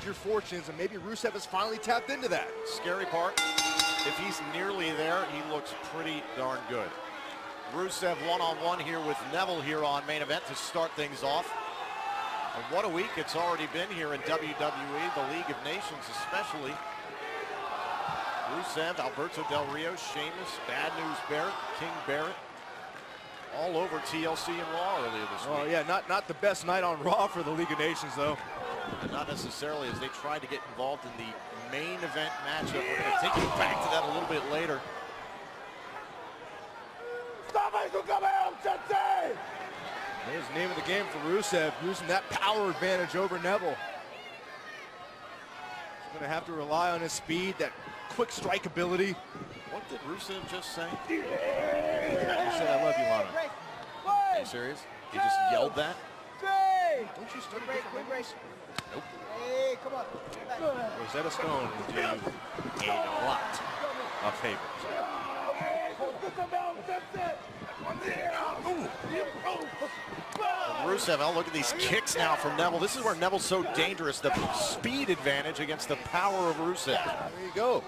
your fortunes, and maybe Rusev has finally tapped into that. Scary part, if he's nearly there, he looks pretty darn good. Rusev one-on-one here with Neville here on Main Event to start things off. And what a week it's already been here in WWE, the League of Nations especially. Rusev, Alberto Del Rio, Sheamus, Bad News Barrett, King Barrett, all over TLC and Raw earlier this week. Oh yeah, not the best night on Raw for the League of Nations though. And not necessarily, as they tried to get involved in the main event matchup. We're going to take you back to that a little bit later. There's the name of the game for Rusev, using that power advantage over Neville. He's going to have to rely on his speed, that quick strike ability. What did Rusev just say? He said, "I love you, Lana." Are you serious? He just yelled that? Don't you start different race? Nope. Hey, come on. Rosetta Stone will do you a lot of favors. Rusev, I'll look at these kicks now from Neville. This is where Neville's so dangerous, the speed advantage against the power of Rusev. There you go.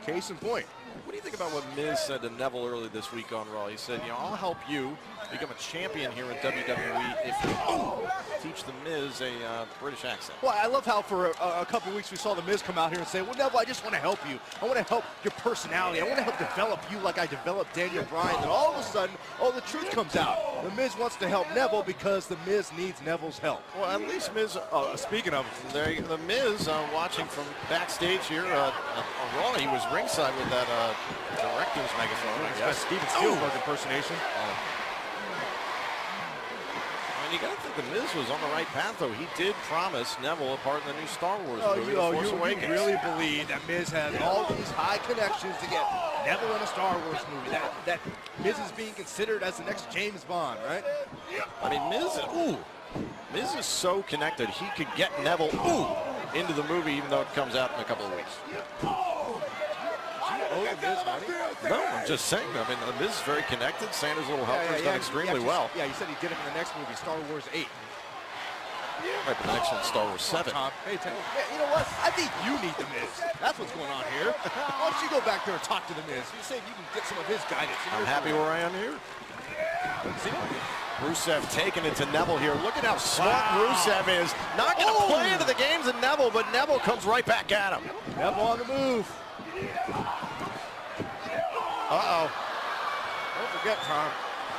Case in point. What do you think about what Miz said to Neville early this week on Raw? He said, I'll help you become a champion here in WWE if you teach the Miz a British accent. Well, I love how for a couple of weeks we saw the Miz come out here and say, well, Neville, I just want to help you. I want to help your personality. I want to help develop you like I developed Daniel Bryan. And all of a sudden, the truth comes out. The Miz wants to help Neville because the Miz needs Neville's help. Well, at least Miz, speaking of, the Miz watching from backstage here on Raw, he was ringside with that director's megaphone. That's Steven Spielberg impersonation. You got to think the Miz was on the right path, though. He did promise Neville a part in the new Star Wars movie, The Force Awakens. You really believe that Miz has all these high connections to get Neville in a Star Wars movie? That Miz is being considered as the next James Bond, right? I mean, Miz is so connected. He could get Neville into the movie, even though it comes out in a couple of weeks. No, I'm just saying. I mean, the Miz is very connected. Sanders' little helper's done extremely well. Yeah, you said he'd get him in the next movie, Star Wars 8. Right, but the next one's Star Wars 7. Hey, you know what? I think you need the Miz. That's what's going on here. Why don't you go back there and talk to the Miz? You say you can get some of his guidance. I'm happy where I am here. Rusev taking it to Neville here. Look at how smart Rusev is. Not going to play into the games of Neville, but Neville comes right back at him. Neville on the move. Uh-oh. Don't forget, Tom,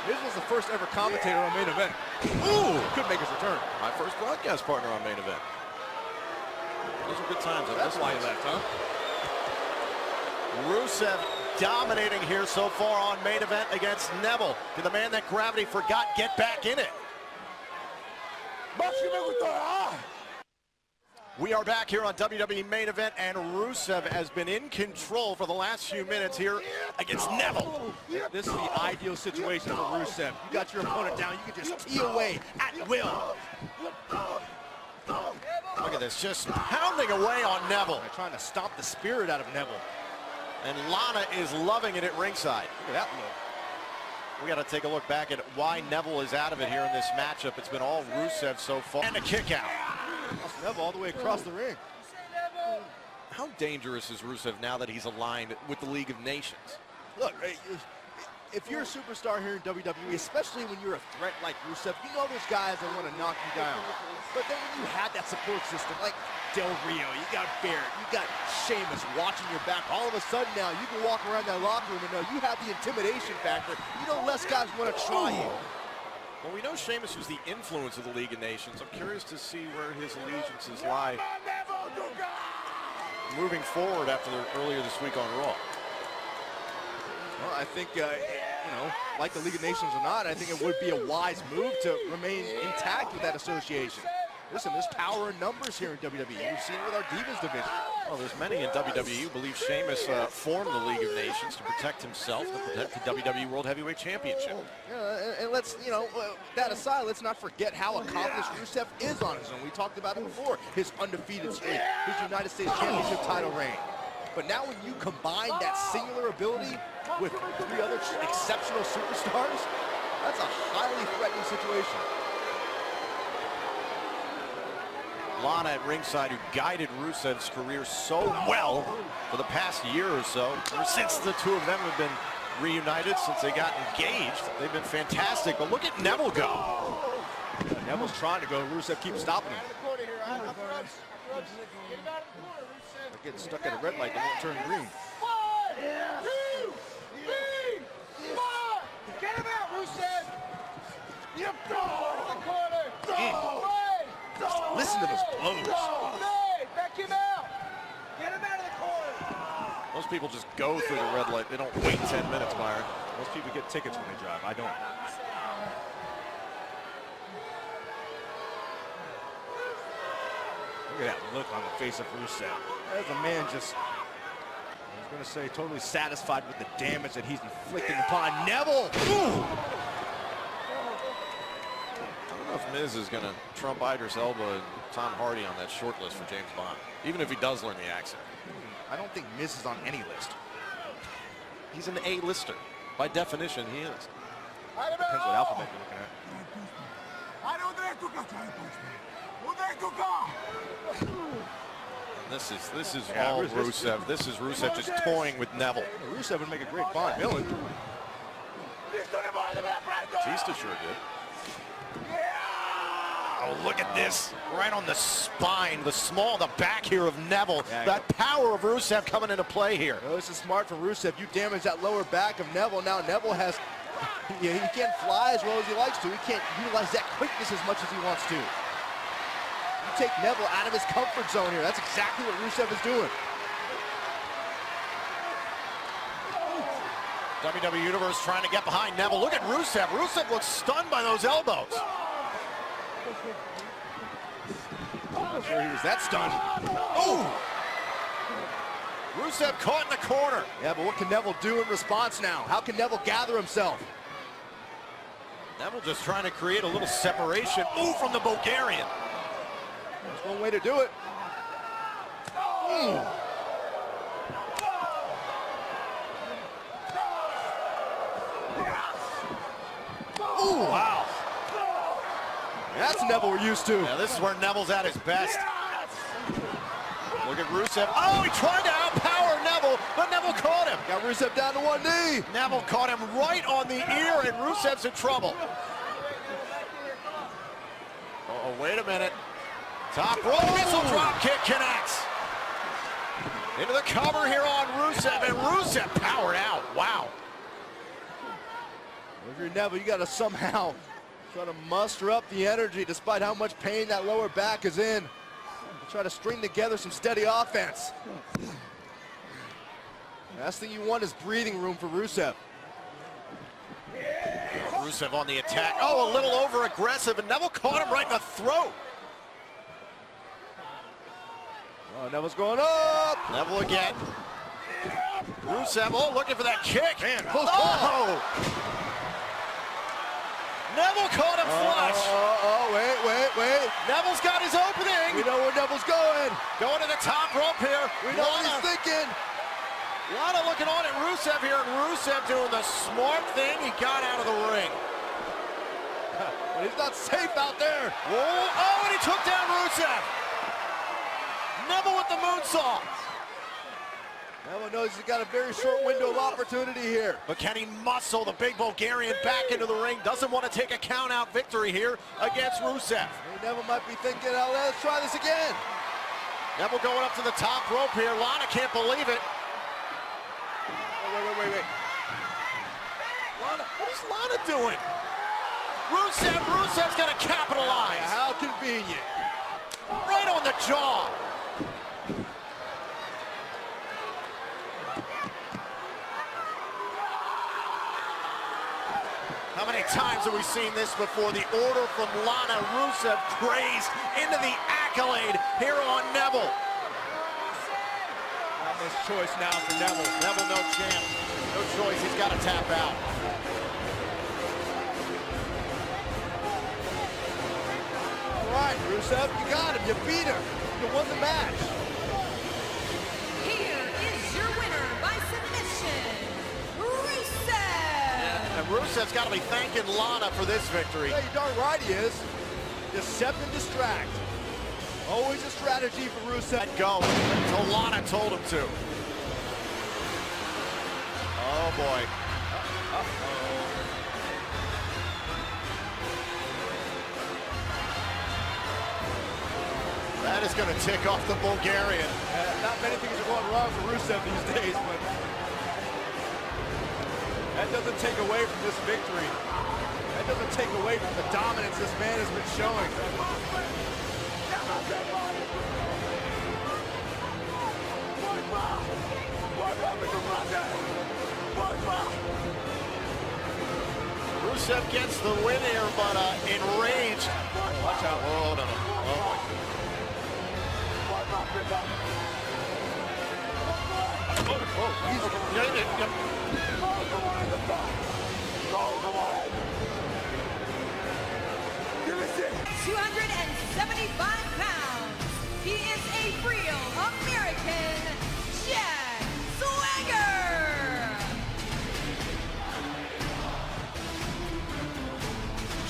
Miz was the first ever commentator on Main Event. Could make his return. My first broadcast partner on Main Event. Those are good times. That's why he left, huh? Rusev dominating here so far on Main Event against Neville. Did the man that Gravity forgot get back in it? We are back here on WWE Main Event, and Rusev has been in control for the last few minutes here against Neville. This is the ideal situation for Rusev. You got your opponent down, you can just tee away at will. Look at this, just pounding away on Neville. They're trying to stomp the spirit out of Neville. And Lana is loving it at ringside. Look at that look. We got to take a look back at why Neville is out of it here in this matchup. It's been all Rusev so far. And a kick out. Neville all the way across the ring. How dangerous is Rusev now that he's aligned with the League of Nations? Look, if you're a superstar here in WWE, especially when you're a threat like Rusev, you know those guys that want to knock you down. But then when you have that support system, like Del Rio, you got Barrett, you got Sheamus watching your back, all of a sudden now you can walk around that locker room and know you have the intimidation factor. You know less guys want to try you. Well, we know Sheamus was the influence of the League of Nations. I'm curious to see where his allegiances lie moving forward after earlier this week on Raw. Well, I think, like the League of Nations or not, I think it would be a wise move to remain intact with that association. Listen, there's power in numbers here in WWE. We've seen it with our Divas division. Well, there's many in WWE who believe Sheamus formed the League of Nations to protect himself, to protect the WWE World Heavyweight Championship. And let's, that aside, let's not forget how accomplished Rusev is on his own. We talked about it before, his undefeated streak, his United States Championship title reign. But now when you combine that singular ability with three other exceptional superstars, that's a highly threatening situation. Lana at ringside, who guided Rusev's career so well for the past year or so. Ever since the two of them have been reunited, since they got engaged, they've been fantastic. But look at Neville go. Neville's trying to go. Rusev keeps stopping him. They're getting stuck at a red light. They won't turn green. Get him out, Rusev! You go! Listen to those blows. Back him out! Get him out of the corner! Most people just go through the red light. They don't wait 10 minutes, Byron. Most people get tickets when they drive. I don't. Look at that look on the face of Rusev. There's a man just, I was going to say, totally satisfied with the damage that he's inflicting upon Neville. Ooh. I don't know if Miz is going to trump Idris Elba and Tom Hardy on that short list for James Bond, even if he does learn the accent. I don't think Miz is on any list. He's an A-lister. By definition, he is. Depends what alphabet you're looking at. This is Yeah, all Rusev. This is Rusev just toying with Neville. Rusev would make a great Bond villain. Batista sure did. Oh, look at this. Right on the spine, the back here of Neville. Yeah, that power of Rusev coming into play here. Oh, this is smart from Rusev. You damage that lower back of Neville. Now Neville has, he can't fly as well as he likes to. He can't utilize that quickness as much as he wants to. You take Neville out of his comfort zone here. That's exactly what Rusev is doing. WWE Universe trying to get behind Neville. Look at Rusev. Rusev looks stunned by those elbows. I'm not sure he was that stunned. Oh! Rusev caught in the corner. Yeah, but what can Neville do in response now? How can Neville gather himself? Neville just trying to create a little separation. Ooh, from the Bulgarian. That's one way to do it. Ooh, wow. That's Neville we're used to. Yeah, this is where Neville's at his best. Look at Rusev. Oh, he tried to outpower Neville, but Neville caught him. Got Rusev down to one knee. Neville caught him right on the ear, and Rusev's in trouble. Oh, wait a minute. Top rope missile drop kick connects. Into the cover here on Rusev, and Rusev powered out. Wow. If you're Neville, you got to somehow try to muster up the energy despite how much pain that lower back is in. Try to string together some steady offense. Last thing you want is breathing room for Rusev. Rusev on the attack. Oh, a little over aggressive, and Neville caught him right in the throat. Oh, Neville's going up. Neville again. Rusev, oh, looking for that kick. Man, close oh! Neville caught him flush. Wait. Neville's got his opening. We know where Neville's going. Going to the top rope here. We know what he's thinking. Lana looking on at Rusev here, and Rusev doing the smart thing. He got out of the ring. But he's not safe out there. Whoa. Oh, and he took down Rusev. Neville with the moonsault. Neville knows he's got a very short window of opportunity here. But can he muscle the big Bulgarian back into the ring? Doesn't want to take a count-out victory here against Rusev. Hey, Neville might be thinking, oh, let's try this again. Neville going up to the top rope here. Lana can't believe it. Wait. Lana, what is Lana doing? Rusev's going to capitalize. How convenient. Right on the jaw. How many times have we seen this before? The order from Lana. Rusev crazed into the accolade here on Neville. Not much choice now for Neville. Neville, no chance. No choice. He's got to tap out. All right, Rusev, you got him. You beat him. You won the match. Here is your winner by submission, Rusev. And Rusev's got to be thanking Lana for this victory. Yeah, you're darn right he is. Decept and distract. Always a strategy for Rusev. Let go. So Lana told him to. Oh boy. That is going to tick off the Bulgarian. Not many things are going wrong for Rusev these days, but that doesn't take away from this victory. That doesn't take away from the dominance this man has been showing. Rusev gets the win here, but enraged. Watch out. Oh, no, no. Oh, At 275 pounds, he is a real American Jack Swagger.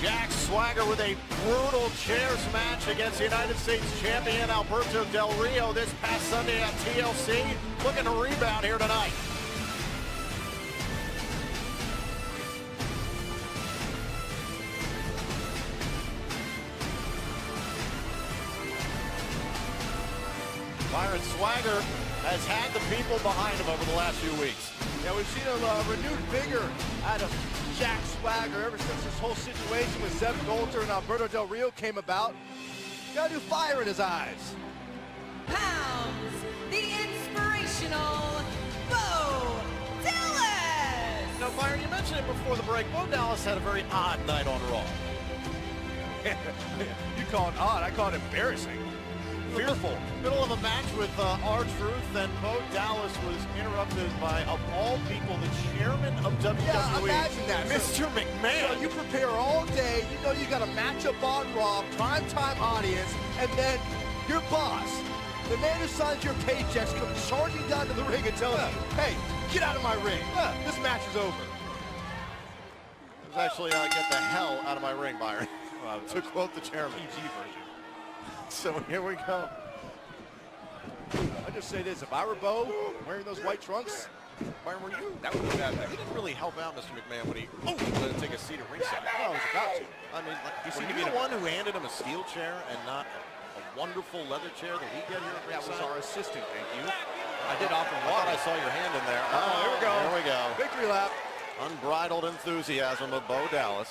Jack Swagger with a brutal chairs match against the United States champion Alberto Del Rio this past Sunday at TLC. Looking to rebound here tonight. Byron Swagger has had the people behind him over the last few weeks. Yeah, we've seen a renewed vigor out of Jack Swagger ever since this whole situation with Zeb Coulter and Alberto Del Rio came about. Got a new fire in his eyes. Pounds, the inspirational Bo Dallas. Now, Byron, you mentioned it before the break. Bo Dallas had a very odd night on Raw. You call it odd, I call it embarrassing. Fearful. Middle of a match with R-Truth, and Bo Dallas was interrupted by, of all people, the chairman of WWE. Yeah, imagine that. Mr. McMahon. So you prepare all day, you know you got a matchup on Raw, primetime audience, and then your boss, the man who signs your paychecks, comes charging down to the ring and tells you, hey, get out of my ring. This match is over. It was actually, get the hell out of my ring, Byron, to quote the chairman. PG version. So here we go. I just say this, if I were Bo, wearing those white trunks, Byron, were you? That would be bad. He didn't really help out Mr. McMahon when he let him take a seat at ringside. I was about to. I mean, He were seemed to you be the one who handed him a steel chair and not a wonderful leather chair that we get here at That was ringside? our assistant, thank you. I did offer I thought I saw your hand in there. Oh, here we go. Here we go. Victory lap. Unbridled enthusiasm of Bo Dallas.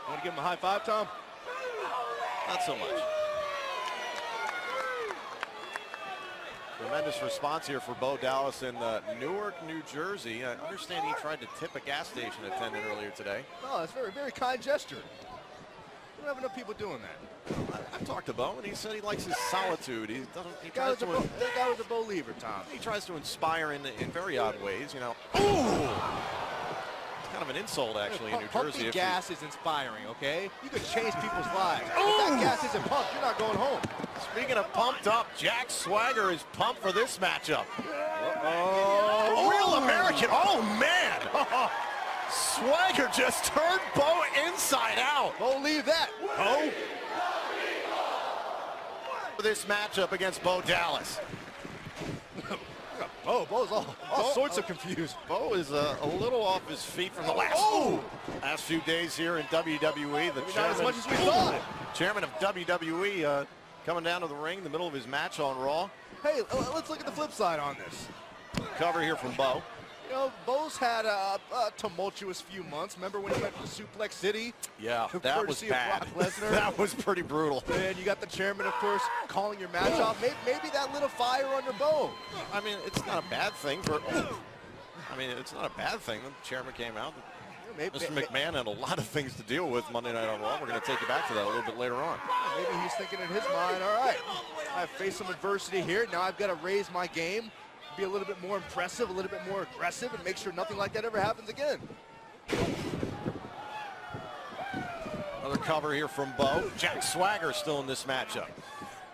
Want to give him a high five, Tom? Not so much. Tremendous response here for Bo Dallas in Newark, New Jersey. I understand he tried to tip a gas station attendant earlier today. Oh, that's very, very kind gesture. We don't have enough people doing that. I've talked to Bo, and he said he likes his solitude. He doesn't. He That tries guy was a Bo lever, Tom. He tries to inspire in very odd ways. You know. Ooh! Kind of an insult, actually, in New Jersey. Pumping if gas is inspiring, okay? You can change people's lives. If that gas isn't pumped, you're not going home. Speaking of pumped up, Jack Swagger is pumped for this matchup. Oh, Real American. Oh, man. Swagger just turned Bo inside out. Don't leave that. Oh. For this matchup against Bo Dallas. Bo's all sorts of confused. Bo is a little off his feet from the last few days here in WWE. The Not as much as we thought. Chairman of WWE coming down to the ring in the middle of his match on Raw. Hey, let's look at the flip side on this. Cover here from Bo. You know, Bo's had a tumultuous few months. Remember when he went to Suplex City? Yeah, that was Courtesy of bad. Brock Lesnar. That was pretty brutal. And you got the chairman, of course, calling your match off. Maybe that lit a fire under Bo. I mean, it's not a bad thing for. I mean, it's not a bad thing. The chairman came out. Mr. McMahon had a lot of things to deal with Monday Night on Raw. We're going to take you back to that a little bit later on. Maybe he's thinking in his mind, all right, I've faced some adversity here. Now I've got to raise my game, be a little bit more impressive, a little bit more aggressive, and make sure nothing like that ever happens again. Another cover here from Bo. Jack Swagger still in this matchup.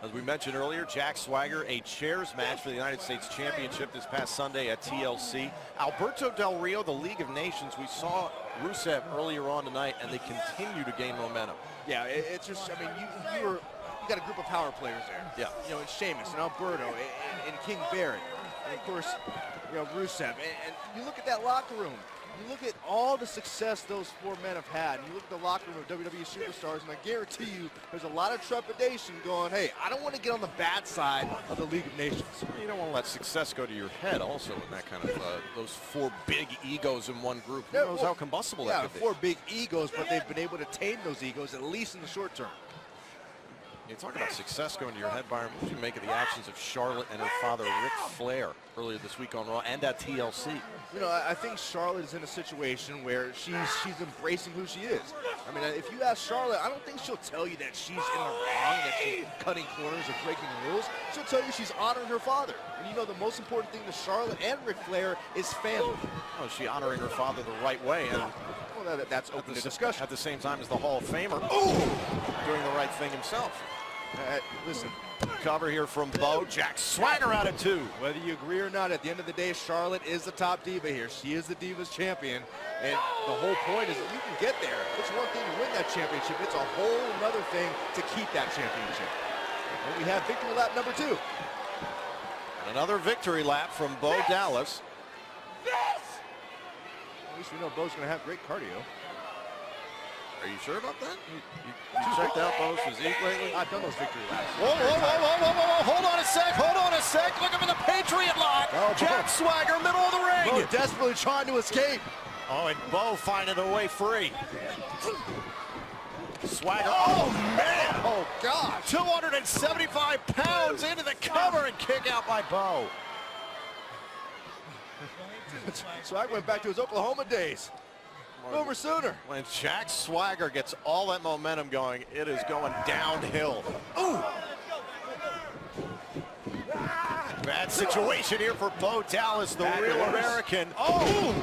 As we mentioned earlier, Jack Swagger, a chairs match for the United States Championship this past Sunday at TLC. Alberto Del Rio, the League of Nations. We saw Rusev earlier on tonight, and they continue to gain momentum. Yeah, it's just, I mean, you got a group of power players there. Yeah. You know, and Sheamus and Alberto and King Barrett, and of course, you know, Rusev. And you look at that locker room. You look at all the success those four men have had, and you look at the locker room of WWE superstars, and I guarantee you there's a lot of trepidation going, hey, I don't want to get on the bad side of the League of Nations. You don't want to let success go to your head also in that kind of, those four big egos in one group. Who knows how combustible that could be. Four big egos, but they've been able to tame those egos, at least in the short term. You talk about success going to your head, Byron. What do you make of the actions of Charlotte and her father, Ric Flair, earlier this week on Raw and at TLC? You know, I think Charlotte is in a situation where she's embracing who she is. I mean, if you ask Charlotte, I don't think she'll tell you that she's in the wrong, that she's cutting corners or breaking the rules. She'll tell you she's honoring her father. And you know, the most important thing to Charlotte and Ric Flair is family. Oh, is she honoring her father the right way? And well, that's open to discussion. At the same time as the Hall of Famer, doing the right thing himself. Listen, Cover here from Bo. Jack Swagger out at 2. whether you agree or not, at the end of the day, Charlotte is the top diva here. She is the Divas champion, and the whole point is that you can get there. It's one thing to win that championship. It's a whole other thing to keep that championship. And we have victory lap number 2. And another victory lap from Bo Dallas. At least we know Bo's going to have great cardio. Are you sure about that? You checked out Bo's physique lately? I've done those victory laps. Whoa. Hold on a sec. Look at the Patriot lock. Oh, Jack Swagger, middle of the ring. Bo desperately trying to escape. Oh, and Bo finding a way free. Swagger, oh man! Oh, gosh. 275 pounds into the cover and kick out by Bo. Swagger went back to his Oklahoma days. Over sooner. When Jack Swagger gets all that momentum going, it is going downhill. Ooh! Bad situation here for Bo Dallas, the real American. Oh!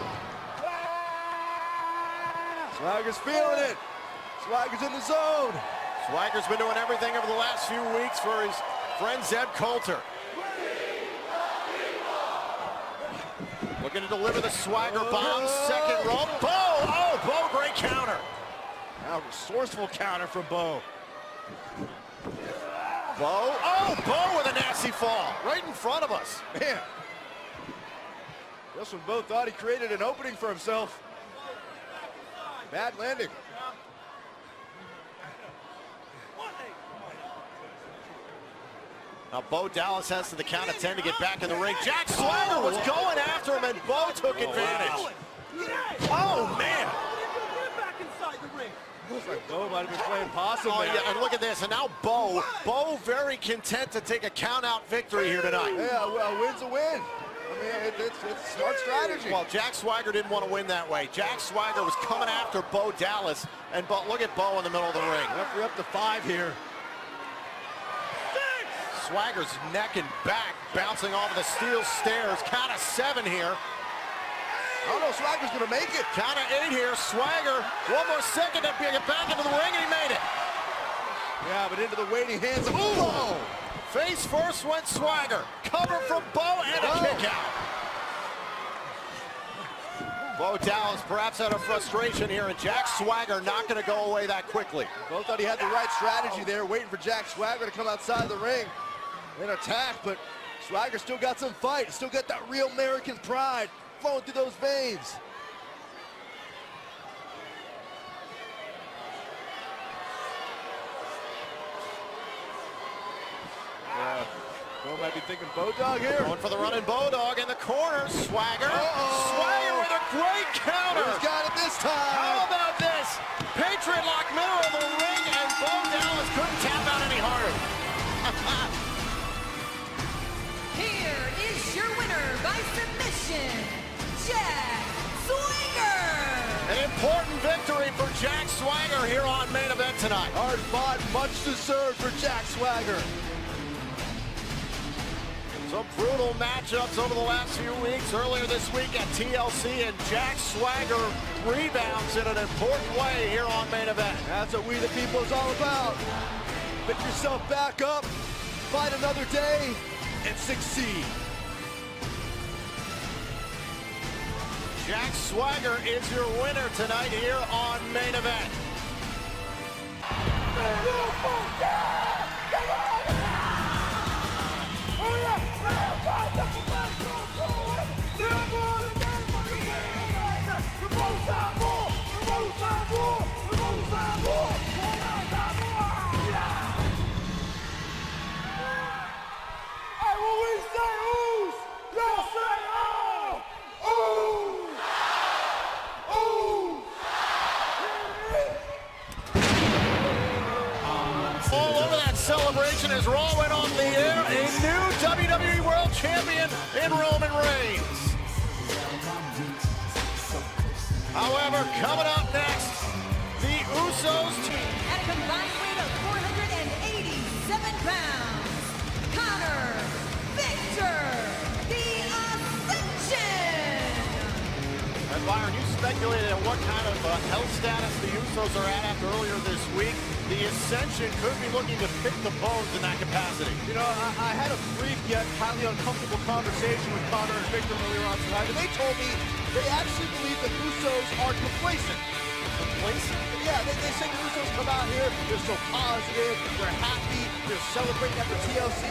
Swagger's feeling it. Swagger's in the zone. Swagger's been doing everything over the last few weeks for his friend Zeb Coulter. Looking to deliver the Swagger bomb, second rope. Bo! Oh, Bo, great counter. Now resourceful counter from Bo. Bo, oh, Bo with a nasty fall right in front of us. Man. Just when Bo thought he created an opening for himself. Bad landing. Now Bo Dallas has to the count of 10 to get back in the ring. Jack Swagger was going after him and Bo took advantage. Oh, man. Looks like Bo might have been playing possum Oh, there. yeah, and look at this. And now Bo very content to take a count-out victory here tonight. Yeah, a win's a win. I mean, it's smart strategy. Well, Jack Swagger didn't want to win that way. Jack Swagger was coming after Bo Dallas, and look at Bo in the middle of the ring. Referee up to 5 here. Swagger's neck and back bouncing off of the steel stairs. Count of 7 here. I don't know, Swagger's gonna make it. Count of 8 here. Swagger, one more second to get back into the ring, and he made it. Yeah, but into the waiting hands of Bo. Face first went Swagger. Cover from Bo and a kick out. Bo Dallas perhaps out of frustration here, and Jack Swagger not going to go away that quickly. Bo thought he had the right strategy there, waiting for Jack Swagger to come outside the ring and attack, but Swagger still got some fight, still got that real American pride flowing through those veins. Bo might be thinking Bodog here. Going for the running Bodog in the corner. Swagger. Swagger with a great counter. Who's got it this time? How about this? Patriot lock middle of the ring, and Bo Dallas couldn't tap out any harder. Here is your winner by submission, Jack Swagger. An important victory for Jack Swagger here on Main Event tonight. Hard fought, much deserved for Jack Swagger. Some brutal matchups over the last few weeks. Earlier this week at TLC, and Jack Swagger rebounds in an important way here on Main Event. That's what We the People is all about. Pick yourself back up, fight another day, and succeed. Jack Swagger is your winner tonight here on Main Event. However, coming up next, the Usos. At a combined weight of 487 pounds, Connor Victor, the Ascension. And Byron, you speculated on what kind of health status the Usos are at after earlier this week. The Ascension could be looking to pick the bones in that capacity. You know, I had a brief yet highly uncomfortable conversation with Connor and Victor earlier on tonight, and they told me they actually believe the Usos are complacent. Complacent? Yeah, they say the Usos come out here, they're so positive, they're happy, they're celebrating after TLC.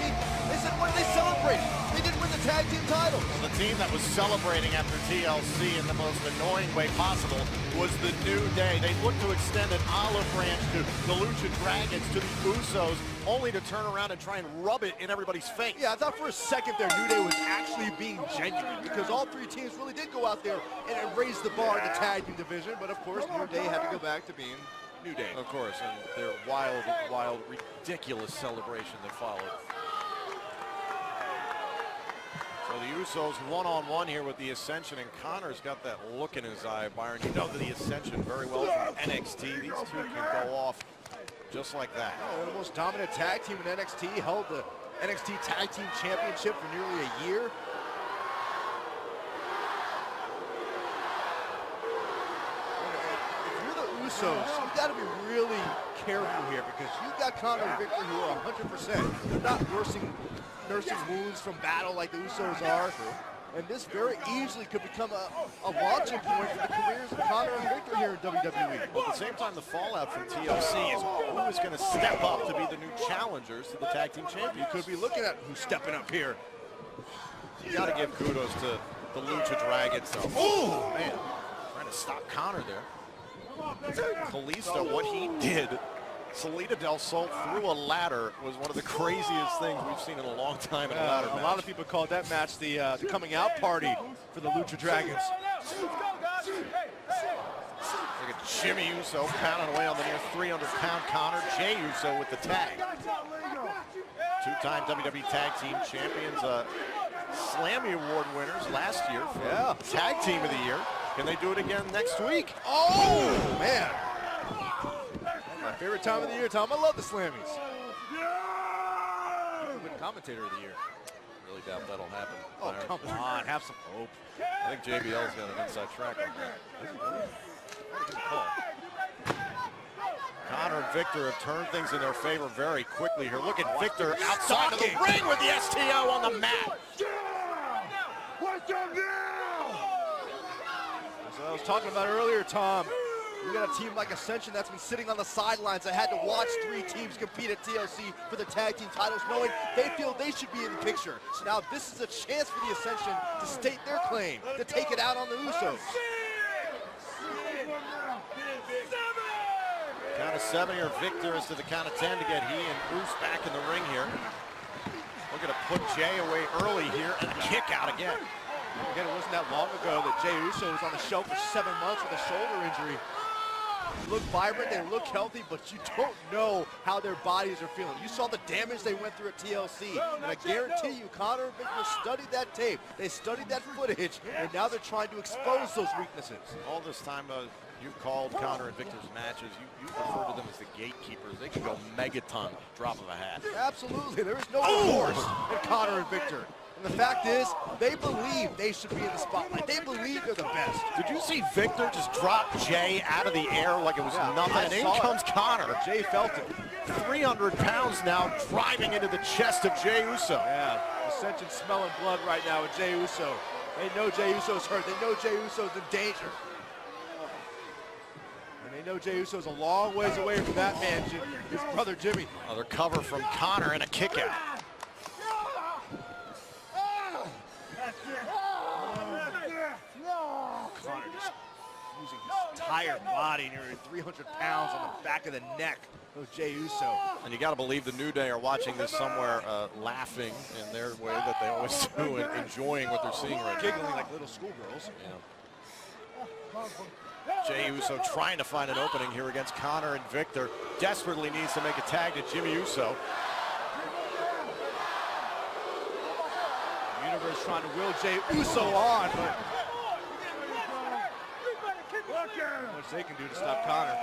They said, what are they celebrating? They didn't win the tag team titles. The team that was celebrating after TLC in the most annoying way possible was the New Day. They looked to extend an olive branch to the Lucha Dragons, to the Usos, only to turn around and try and rub it in everybody's face. Yeah, I thought for a second there New Day was actually being genuine because all three teams really did go out there and raise the bar in the tag team division, but of course New Day had to go back to being New Day. Of course, and their wild, ridiculous celebration that followed. So the Usos one-on-one here with the Ascension, and Connor's got that look in his eye, Byron. You know the Ascension very well from NXT. These two can go off just like that. Oh, the most dominant tag team in NXT, held the NXT Tag Team Championship for nearly a year. If you're the Usos, you've got to be really careful here because you've got Connor and Victor who are 100%. They're not nursing wounds from battle like the Usos are. And this very easily could become a launching point for the careers of Connor and Victor here in WWE. But at the same time, the fallout from TLC is who is going to step up to be the new challengers to the Tag Team Champions. You could be looking at who's stepping up here. You got to give kudos to the Lucha Dragons. Oh, man. Trying to stop Connor there. Kalisto, what he did, Salida del Sol through a ladder was one of the craziest things we've seen in a long time in a ladder match. A lot of people called that match the coming out party for the Lucha Dragons. Look at Jimmy Uso pounding away on the near 300-pound Connor. Jey Uso with the tag. Two-time WWE Tag Team Champions, Slammy Award winners last year for Tag Team of the Year. Can they do it again next week? Oh, man. My favorite time of the year, Tom. I love the Slammies. Win commentator of the year. Really doubt that'll happen. Oh, come on. Have some hope. I think JBL's got an inside track on that. Connor and Victor have turned things in their favor very quickly here. Look at Victor outside of the ring with the STO on the mat. As I was talking about earlier, Tom, we got a team like Ascension that's been sitting on the sidelines. I had to watch three teams compete at TLC for the tag team titles, knowing they feel they should be in the picture. So now this is a chance for the Ascension to state their claim, to take it out on the Usos. Count of 7 here. Victor is to the count of 10 to get he and Bruce back in the ring here. We're going to put Jey away early here and a kick out again. Again, it wasn't that long ago that Jey Uso was on the shelf for 7 months with a shoulder injury. They look vibrant, they look healthy, but you don't know how their bodies are feeling. You saw the damage they went through at TLC, and I guarantee you, Connor and Victor studied that tape, they studied that footage, and now they're trying to expose those weaknesses. All this time, you've called Connor and Victor's matches. You refer to them as the gatekeepers. They can go megaton, drop of a hat. Absolutely, there is no remorse in Connor and Victor. And the fact is, they believe they should be in the spotlight. They believe they're the best. Did you see Victor just drop Jey out of the air like it was nothing? And in comes Connor. Jey felt it. 300 pounds now driving into the chest of Jey Uso. Yeah, Ascension smelling blood right now with Jey Uso. They know Jey Uso's hurt. They know Jey Uso's in danger. And they know Jey Uso's a long ways away from that man, his brother Jimmy. Another cover from Connor and a kick out. Connor just using his entire body, nearly 300 pounds on the back of the neck of Jey Uso. And you got to believe the New Day are watching this somewhere, laughing in their way that they always do and enjoying what they're seeing right now. Giggling like little schoolgirls. Yeah. Jey Uso trying to find an opening here against Connor and Victor. Desperately needs to make a tag to Jimmy Uso. The Universe trying to will Jey Uso on, but Not much they can do to stop Connor.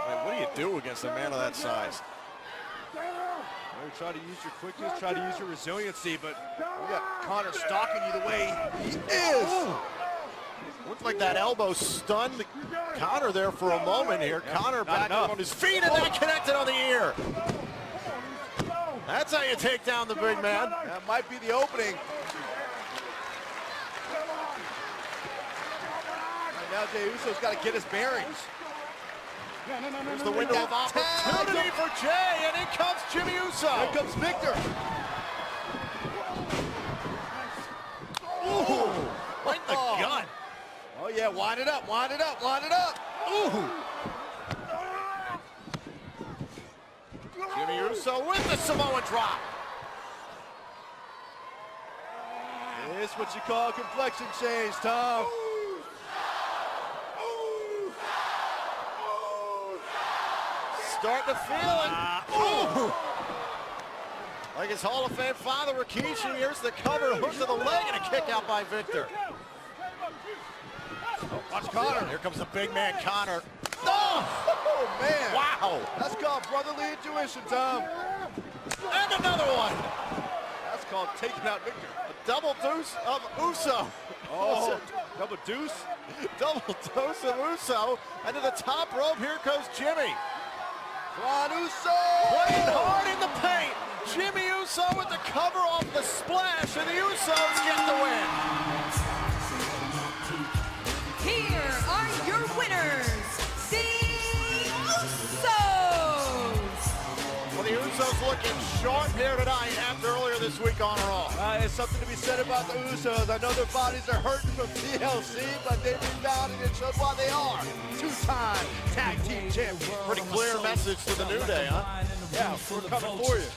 Man, what do you do against a man of that size? Well, try to use your quickness, try to use your resiliency, but you got Connor stalking you the way he is. Looked like that elbow stunned Connor there for a moment here. Connor back up on his feet and that connected on the ear. That's how you take down the big man. That might be the opening. And now Jey Uso's got to get his bearings. Here's the window of opportunity for Jey, and in comes Jimmy Uso. Here comes Victor. Ooh, right in the gut. Oh yeah, wind it up, wind it up, wind it up. Ooh. Jimmy Uso with the Samoan drop. This is what you call a complexion change, Tom. Starting to feel it. Ooh. Like his Hall of Fame father, Rikishi. Here's the cover, hook to the leg, and a kick out by Victor. Watch Connor. Here comes the big man, Connor. Oh man. Wow. That's called brotherly intuition, Tom. And another one. That's called taking out Victor. A double deuce of Uso. Oh, double deuce. Double dose of Uso. And to the top rope, here goes Jimmy. Come on, Uso. Playing hard in the paint. Jimmy Uso with the cover off the splash, and the Usos get the win. Here are your winners, the Usos! Well, the Usos looking sharp here tonight after earlier this week on Raw. There's something to be said about the Usos. I know their bodies are hurting from TLC, but they rebounded and showed why they are two-time tag team champions. Pretty clear message to the New Day, huh? Yeah, we're coming for you.